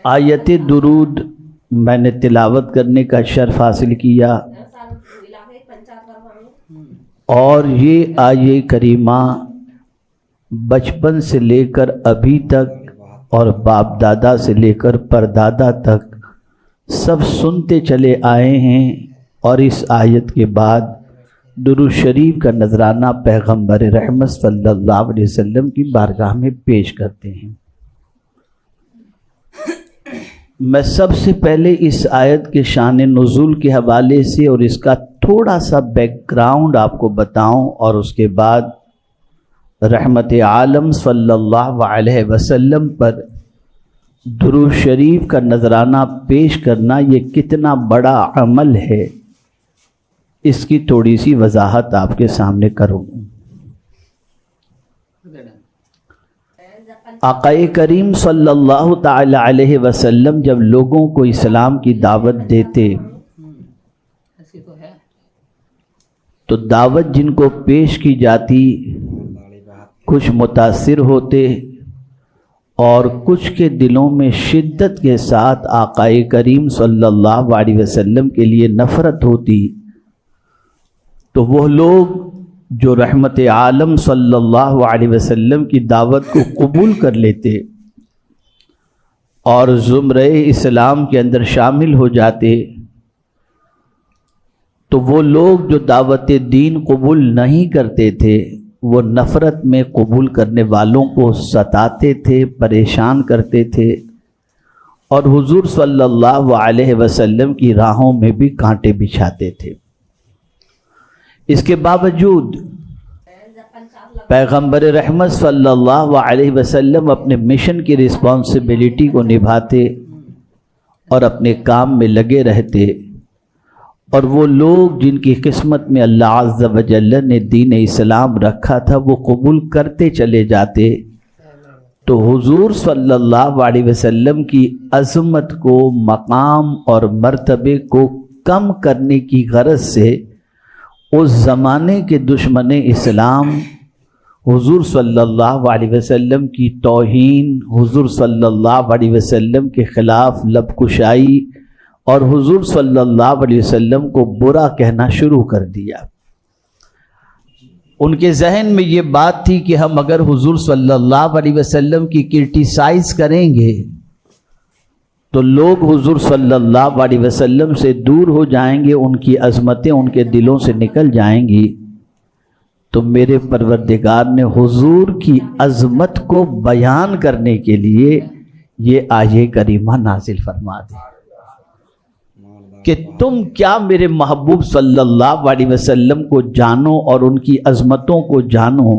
آیت درود میں نے تلاوت کرنے کا شرف حاصل کیا، اور یہ آیہ کریمہ بچپن سے لے کر ابھی تک اور باپ دادا سے لے کر پردادا تک سب سنتے چلے آئے ہیں، اور اس آیت کے بعد درود شریف کا نذرانہ پیغمبر رحمت صلی اللہ علیہ وسلم کی بارگاہ میں پیش کرتے ہیں۔ میں سب سے پہلے اس آیت کے شان نزول کے حوالے سے اور اس کا تھوڑا سا بیک گراؤنڈ آپ کو بتاؤں، اور اس کے بعد رحمت عالم صلی اللہ علیہ وسلم پر درود شریف کا نذرانہ پیش کرنا یہ کتنا بڑا عمل ہے، اس کی تھوڑی سی وضاحت آپ کے سامنے کروں۔ آقا کریم صلی اللہ تعالی علیہ وسلم جب لوگوں کو اسلام کی دعوت دیتے تو دعوت جن کو پیش کی جاتی کچھ متاثر ہوتے، اور کچھ کے دلوں میں شدت کے ساتھ آقا کریم صلی اللہ علیہ وسلم کے لیے نفرت ہوتی، تو وہ لوگ جو رحمت عالم صلی اللہ علیہ وسلم کی دعوت کو قبول کر لیتے اور زمرہ اسلام کے اندر شامل ہو جاتے، تو وہ لوگ جو دعوت دین قبول نہیں کرتے تھے وہ نفرت میں قبول کرنے والوں کو ستاتے تھے، پریشان کرتے تھے، اور حضور صلی اللہ علیہ وسلم کی راہوں میں بھی کانٹے بچھاتے تھے۔ اس کے باوجود پیغمبر رحمت صلی اللہ علیہ وسلم اپنے مشن کی رسپانسبلٹی کو نبھاتے اور اپنے کام میں لگے رہتے، اور وہ لوگ جن کی قسمت میں اللہ عز و جل نے دین اسلام رکھا تھا وہ قبول کرتے چلے جاتے، تو حضور صلی اللہ علیہ وسلم کی عظمت کو، مقام اور مرتبے کو کم کرنے کی غرض سے اس زمانے کے دشمن اسلام حضور صلی اللہ علیہ وسلم کی توہین، حضور صلی اللہ علیہ وسلم کے خلاف لب کشائی اور حضور صلی اللہ علیہ وسلم کو برا کہنا شروع کر دیا۔ ان کے ذہن میں یہ بات تھی کہ ہم اگر حضور صلی اللہ علیہ وسلم کی کرٹیسائز کریں گے تو لوگ حضور صلی اللہ علیہ وسلم سے دور ہو جائیں گے، ان کی عظمتیں ان کے دلوں سے نکل جائیں گی، تو میرے پروردگار نے حضور کی عظمت کو بیان کرنے کے لیے یہ آیہ کریمہ نازل فرما دی کہ تم کیا میرے محبوب صلی اللہ علیہ وسلم کو جانو اور ان کی عظمتوں کو جانو،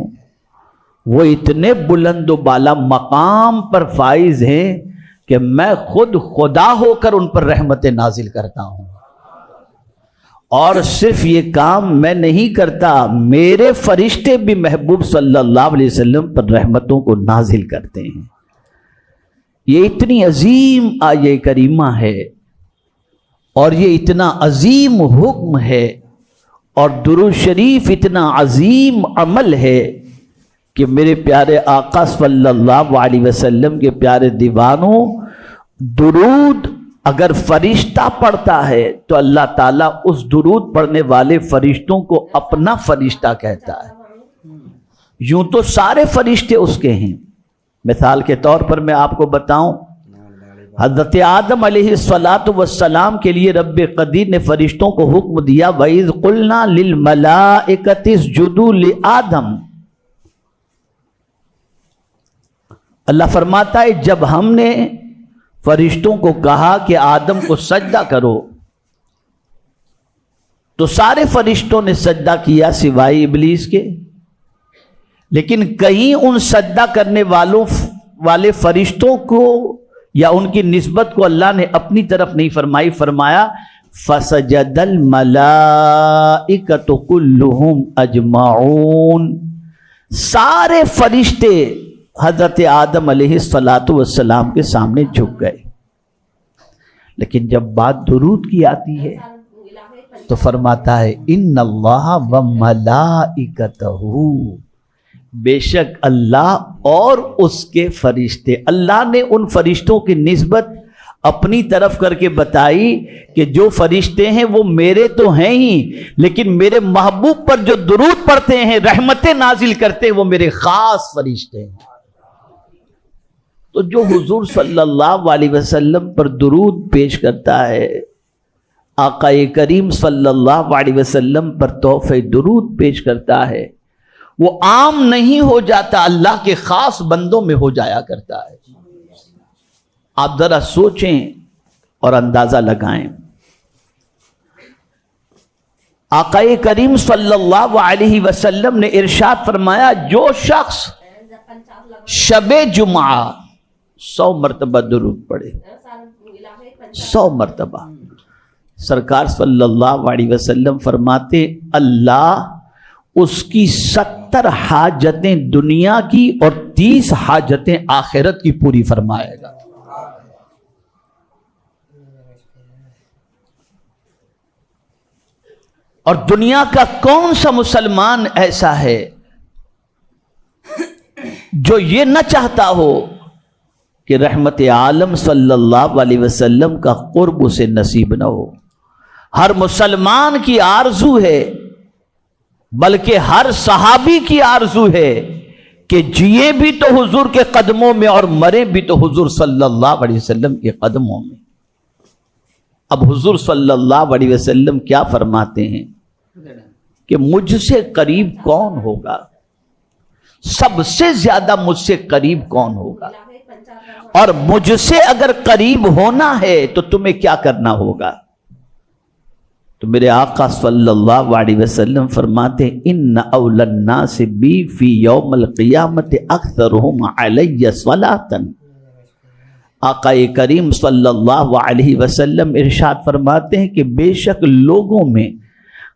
وہ اتنے بلند و بالا مقام پر فائز ہیں کہ میں خود خدا ہو کر ان پر رحمت نازل کرتا ہوں، اور صرف یہ کام میں نہیں کرتا، میرے فرشتے بھی محبوب صلی اللہ علیہ وسلم پر رحمتوں کو نازل کرتے ہیں۔ یہ اتنی عظیم آیہ کریمہ ہے اور یہ اتنا عظیم حکم ہے، اور درود شریف اتنا عظیم عمل ہے کہ میرے پیارے آقا صلی اللہ علیہ وسلم کے پیارے دیوانوں، درود اگر فرشتہ پڑھتا ہے تو اللہ تعالیٰ اس درود پڑھنے والے فرشتوں کو اپنا فرشتہ کہتا ہے، یوں تو سارے فرشتے اس کے ہیں۔ مثال کے طور پر میں آپ کو بتاؤں، حضرت آدم علیہ السلام کے لیے رب قدیر نے فرشتوں کو حکم دیا وَإِذْ قُلْنَا لِلْمَلَائِكَةِ اسْجُدُوا لِآدَمَ، اللہ فرماتا ہے جب ہم نے فرشتوں کو کہا کہ آدم کو سجدہ کرو تو سارے فرشتوں نے سجدہ کیا سوائے ابلیس کے، لیکن کہیں ان سجدہ کرنے والے فرشتوں کو یا ان کی نسبت کو اللہ نے اپنی طرف نہیں فرمائی، فرمایا فَسَجَدَ الْمَلَائِكَةُ كُلُّهُمْ أَجْمَعُونَ، سارے فرشتے حضرت آدم علیہ السلام کے سامنے جھک گئے۔ لیکن جب بات درود کی آتی ہے تو فرماتا ہے ان اللہ وملائکتہ، بے شک اللہ اور اس کے فرشتے، اللہ نے ان فرشتوں کی نسبت اپنی طرف کر کے بتائی کہ جو فرشتے ہیں وہ میرے تو ہیں ہی، لیکن میرے محبوب پر جو درود پڑھتے ہیں، رحمتیں نازل کرتے ہیں، وہ میرے خاص فرشتے ہیں۔ تو جو حضور صلی اللہ علیہ وسلم پر درود پیش کرتا ہے، آقا کریم صلی اللہ علیہ وسلم پر تحفہ درود پیش کرتا ہے، وہ عام نہیں ہو جاتا، اللہ کے خاص بندوں میں ہو جایا کرتا ہے۔ آپ ذرا سوچیں اور اندازہ لگائیں، آقا کریم صلی اللہ علیہ وسلم نے ارشاد فرمایا، جو شخص شب جمعہ 100 مرتبہ درود پڑھے، 100 مرتبہ، سرکار صلی اللہ علیہ وسلم فرماتے اللہ اس کی 70 حاجتیں دنیا کی اور 30 حاجتیں آخرت کی پوری فرمائے گا۔ اور دنیا کا کون سا مسلمان ایسا ہے جو یہ نہ چاہتا ہو کہ رحمت عالم صلی اللہ علیہ وسلم کا قرب اسے نصیب نہ ہو؟ ہر مسلمان کی آرزو ہے، بلکہ ہر صحابی کی آرزو ہے کہ جیے بھی تو حضور کے قدموں میں اور مرے بھی تو حضور صلی اللہ علیہ وسلم کے قدموں میں۔ اب حضور صلی اللہ علیہ وسلم کیا فرماتے ہیں کہ مجھ سے قریب کون ہوگا، سب سے زیادہ مجھ سے قریب کون ہوگا، اور مجھ سے اگر قریب ہونا ہے تو تمہیں کیا کرنا ہوگا؟ تو میرے آقا صلی اللہ علیہ وسلم فرماتے ہیں ان اول الناس بی فی یوم القیامت اکثرہم علی صلاۃ۔ آقا کریم صلی اللہ علیہ وسلم ارشاد فرماتے ہیں کہ بے شک لوگوں میں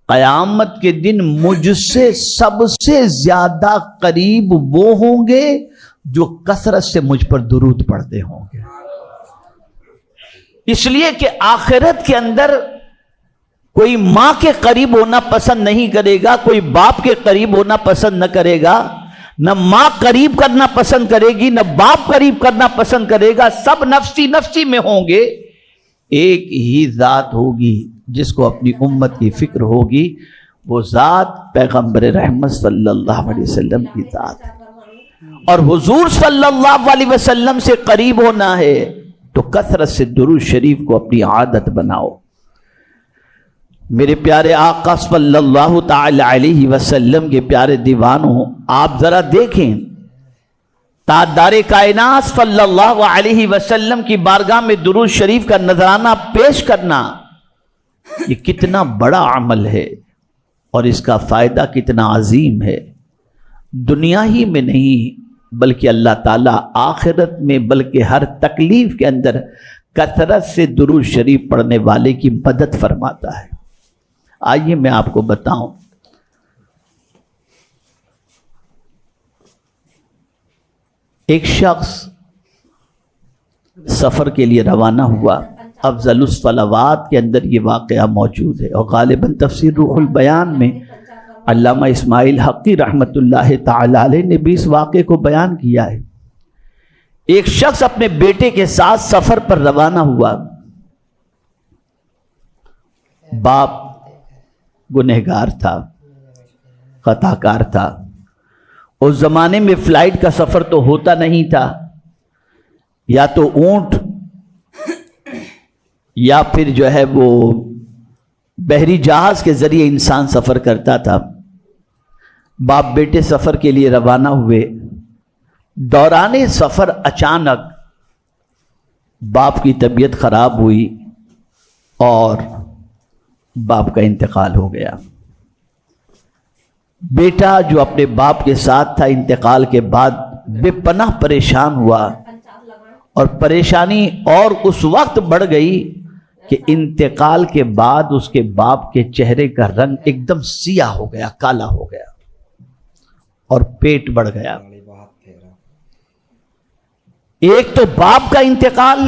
قیامت کے دن مجھ سے سب سے زیادہ قریب وہ ہوں گے جو کثرت سے مجھ پر درود پڑھتے ہوں گے۔ اس لیے کہ آخرت کے اندر کوئی ماں کے قریب ہونا پسند نہیں کرے گا، کوئی باپ کے قریب ہونا پسند نہ کرے گا، نہ ماں قریب کرنا پسند کرے گی، نہ باپ قریب کرنا پسند کرے گا، سب نفسی نفسی میں ہوں گے۔ ایک ہی ذات ہوگی جس کو اپنی امت کی فکر ہوگی، وہ ذات پیغمبر رحمت صلی اللہ علیہ وسلم کی ذات ہے۔ اور حضور صلی اللہ علیہ وسلم سے قریب ہونا ہے تو کثرت سے درود شریف کو اپنی عادت بناؤ۔ میرے پیارے آقا صلی اللہ تعالی علیہ وسلم کے پیارے دیوانوں، آپ ذرا دیکھیں، تاجدار کائنات صلی اللہ علیہ وسلم کی بارگاہ میں درود شریف کا نذرانہ پیش کرنا یہ کتنا بڑا عمل ہے اور اس کا فائدہ کتنا عظیم ہے۔ دنیا ہی میں نہیں بلکہ اللہ تعالیٰ آخرت میں، بلکہ ہر تکلیف کے اندر کثرت سے درود شریف پڑھنے والے کی مدد فرماتا ہے۔ آئیے میں آپ کو بتاؤں، ایک شخص سفر کے لیے روانہ ہوا، افضل الصلوات کے اندر یہ واقعہ موجود ہے، اور غالباً تفسیر روح البیان میں علامہ اسماعیل حقی رحمت اللہ تعالی علیہ نے بھی اس واقعے کو بیان کیا ہے۔ ایک شخص اپنے بیٹے کے ساتھ سفر پر روانہ ہوا، باپ گنہگار تھا، خطا کار تھا۔ اس زمانے میں فلائٹ کا سفر تو ہوتا نہیں تھا، یا تو اونٹ یا پھر جو ہے وہ بحری جہاز کے ذریعے انسان سفر کرتا تھا۔ باپ بیٹے سفر کے لیے روانہ ہوئے، دوران سفر اچانک باپ کی طبیعت خراب ہوئی اور باپ کا انتقال ہو گیا۔ بیٹا جو اپنے باپ کے ساتھ تھا، انتقال کے بعد بے پناہ پریشان ہوا، اور پریشانی اور اس وقت بڑھ گئی کہ انتقال کے بعد اس کے باپ کے چہرے کا رنگ ایک دم سیاہ ہو گیا، کالا ہو گیا، اور پیٹ بڑھ گیا۔ ایک تو باپ کا انتقال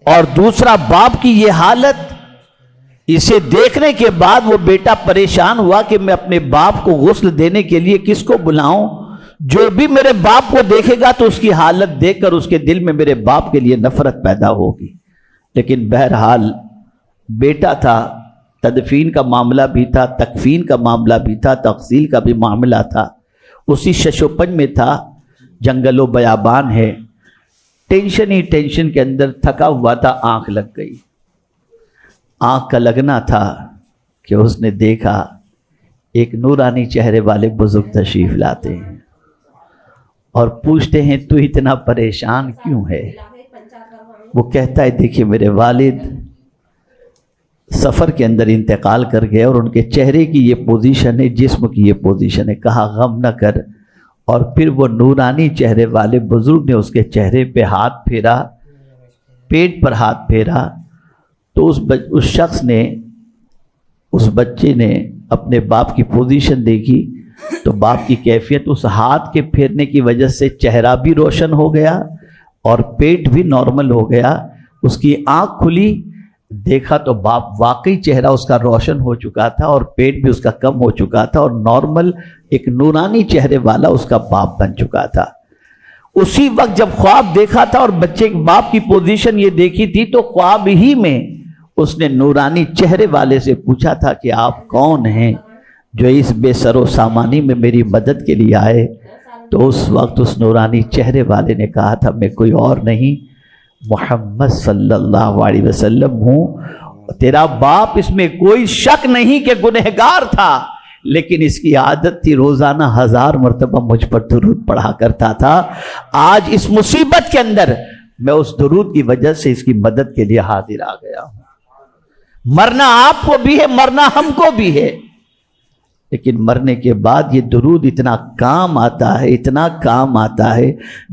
اور دوسرا باپ کی یہ حالت، اسے دیکھنے کے بعد وہ بیٹا پریشان ہوا کہ میں اپنے باپ کو غسل دینے کے لیے کس کو بلاؤں جو بھی میرے باپ کو دیکھے گا تو اس کی حالت دیکھ کر اس کے دل میں میرے باپ کے لیے نفرت پیدا ہوگی. لیکن بہرحال بیٹا تھا، تدفین کا معاملہ بھی تھا، تکفین کا معاملہ بھی تھا، تغسیل کا بھی معاملہ تھا. اسی شش و پنج میں تھا، جنگل و بیابان ہے، ٹینشن ہی ٹینشن کے اندر تھکا ہوا تھا. آنکھ لگ گئی. آنکھ کا لگنا تھا کہ اس نے دیکھا ایک نورانی چہرے والے بزرگ تشریف لاتے ہیں اور پوچھتے ہیں تو اتنا پریشان کیوں ہے؟ وہ کہتا ہے دیکھیے میرے والد سفر کے اندر انتقال کر گئے اور ان کے چہرے کی یہ پوزیشن ہے، جسم کی یہ پوزیشن ہے. کہا غم نہ کر. اور پھر وہ نورانی چہرے والے بزرگ نے اس کے چہرے پہ ہاتھ پھیرا، پیٹ پر ہاتھ پھیرا. تو اس شخص نے، اس بچے نے اپنے باپ کی پوزیشن دیکھی تو باپ کی کیفیت اس ہاتھ کے پھیرنے کی وجہ سے چہرہ بھی روشن ہو گیا اور پیٹ بھی نارمل ہو گیا. اس کی آنکھ کھلی، دیکھا تو باپ واقعی چہرہ اس کا روشن ہو چکا تھا اور پیٹ بھی اس کا کم ہو چکا تھا اور نارمل ایک نورانی چہرے والا اس کا باپ بن چکا تھا. اسی وقت جب خواب دیکھا تھا اور بچے کے باپ کی پوزیشن یہ دیکھی تھی تو خواب ہی میں اس نے نورانی چہرے والے سے پوچھا تھا کہ آپ کون ہیں جو اس بے سر و سامانی میں میری مدد کے لیے آئے؟ تو اس وقت اس نورانی چہرے والے نے کہا تھا میں کوئی اور نہیں، محمد صلی اللہ علیہ وسلم ہوں. تیرا باپ، اس میں کوئی شک نہیں کہ گنہگار تھا، لیکن اس کی عادت تھی روزانہ 1000 مرتبہ مجھ پر درود پڑھا کرتا تھا. آج اس مصیبت کے اندر میں اس درود کی وجہ سے اس کی مدد کے لیے حاضر آ گیا ہوں. مرنا آپ کو بھی ہے، مرنا ہم کو بھی ہے، لیکن مرنے کے بعد یہ درود اتنا کام آتا ہے، اتنا کام آتا ہے،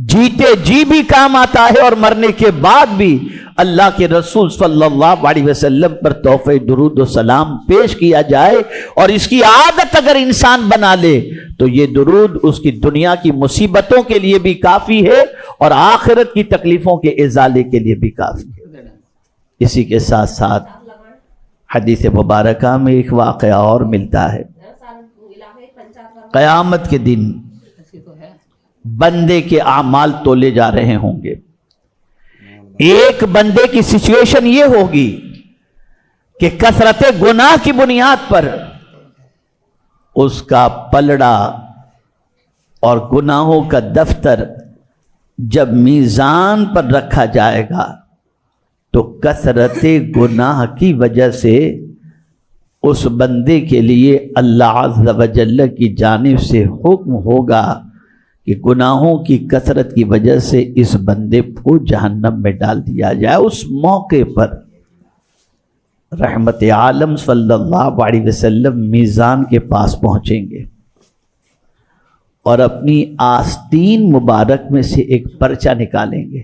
جیتے جی بھی کام آتا ہے اور مرنے کے بعد بھی اللہ کے رسول صلی اللہ علیہ وسلم پر تحفہ درود و سلام پیش کیا جائے اور اس کی عادت اگر انسان بنا لے تو یہ درود اس کی دنیا کی مصیبتوں کے لیے بھی کافی ہے اور آخرت کی تکلیفوں کے ازالے کے لیے بھی کافی ہے. اسی کے ساتھ ساتھ حدیث مبارکہ میں ایک واقعہ اور ملتا ہے. قیامت کے دن بندے کے اعمال تولے جا رہے ہوں گے. ایک بندے کی سچویشن یہ ہوگی کہ کثرت گناہ کی بنیاد پر اس کا پلڑا اور گناہوں کا دفتر جب میزان پر رکھا جائے گا تو کثرت گناہ کی وجہ سے اس بندے کے لیے اللہ عز و جل کی جانب سے حکم ہوگا کہ گناہوں کی کثرت کی وجہ سے اس بندے کو جہنم میں ڈال دیا جائے. اس موقع پر رحمت عالم صلی اللہ علیہ وسلم میزان کے پاس پہنچیں گے اور اپنی آستین مبارک میں سے ایک پرچہ نکالیں گے.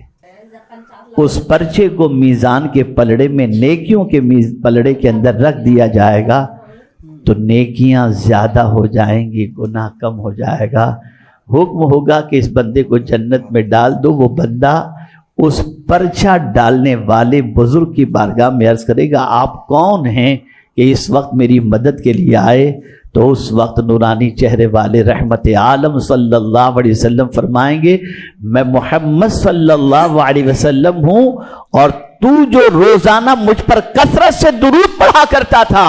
اس پرچے کو میزان کے پلڑے میں، نیکیوں کے پلڑے کے اندر رکھ دیا جائے گا تو نیکیاں زیادہ ہو جائیں گی، گناہ کم ہو جائے گا. حکم ہوگا کہ اس بندے کو جنت میں ڈال دو. وہ بندہ اس پرچہ ڈالنے والے بزرگ کی بارگاہ میں عرض کرے گا آپ کون ہیں کہ اس وقت میری مدد کے لیے آئے؟ تو اس وقت نورانی چہرے والے رحمت عالم صلی اللہ علیہ وسلم فرمائیں گے میں محمد صلی اللہ علیہ وسلم ہوں اور تو جو روزانہ مجھ پر کثرت سے درود پڑھا کرتا تھا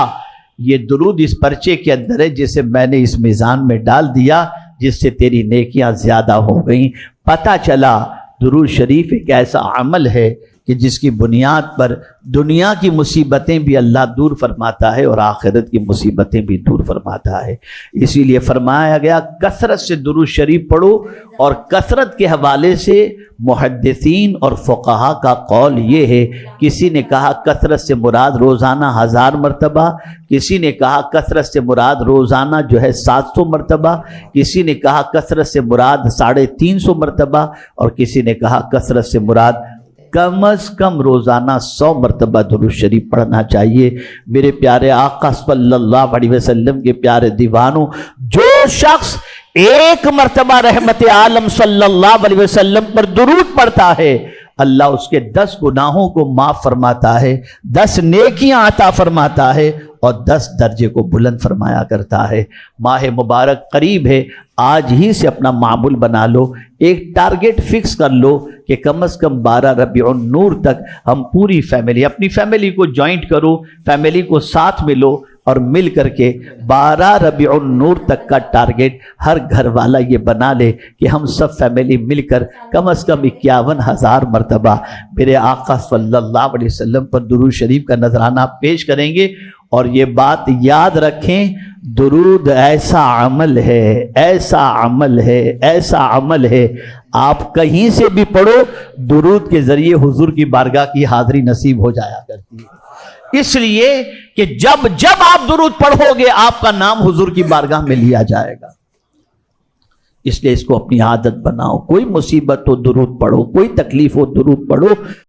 یہ درود اس پرچے کے اندر ہے جسے میں نے اس میزان میں ڈال دیا، جس سے تیری نیکیاں زیادہ ہو گئیں. پتہ چلا درود شریف ایک ایسا عمل ہے کہ جس کی بنیاد پر دنیا کی مصیبتیں بھی اللہ دور فرماتا ہے اور آخرت کی مصیبتیں بھی دور فرماتا ہے. اسی لیے فرمایا گیا کثرت سے درود شریف پڑھو. اور کثرت کے حوالے سے محدثین اور فقہا کا قول یہ ہے، کسی نے کہا کثرت سے مراد روزانہ 1000 مرتبہ، کسی نے کہا کثرت سے مراد روزانہ 700 مرتبہ، کسی نے کہا کثرت سے مراد 350 مرتبہ اور کسی نے کہا کثرت سے مراد کم از کم روزانہ 100 مرتبہ درود شریف پڑھنا چاہیے. میرے پیارے آقا صلی اللہ علیہ وسلم کے پیارے دیوانوں، جو شخص ایک مرتبہ رحمت عالم صلی اللہ علیہ وسلم پر درود پڑھتا ہے اللہ اس کے 10 گناہوں کو معاف فرماتا ہے، 10 نیکیاں عطا فرماتا ہے اور 10 درجے کو بلند فرمایا کرتا ہے. ماہ مبارک قریب ہے، آج ہی سے اپنا معمول بنا لو، ایک ٹارگٹ فکس کر لو کہ کم از کم 12 ربیع النور تک ہم پوری فیملی، اپنی فیملی کو جوائنٹ کرو، فیملی کو ساتھ میں لو اور مل کر کے 12 ربیع النور تک کا ٹارگٹ ہر گھر والا یہ بنا لے کہ ہم سب فیملی مل کر کم از کم 51,000 مرتبہ میرے آقا صلی اللہ علیہ وسلم پر درود شریف کا نذرانہ پیش کریں گے۔ اور یہ بات یاد رکھیں، درود ایسا عمل ہے، ایسا عمل ہے، ایسا عمل ہے، آپ کہیں سے بھی پڑھو، درود کے ذریعے حضور کی بارگاہ کی حاضری نصیب ہو جایا کرتی ہے۔ اس لیے کہ جب جب آپ درود پڑھو گے آپ کا نام حضور کی بارگاہ میں لیا جائے گا، اس لیے اس کو اپنی عادت بناؤ۔ کوئی مصیبت ہو درود پڑھو، کوئی تکلیف ہو درود پڑھو۔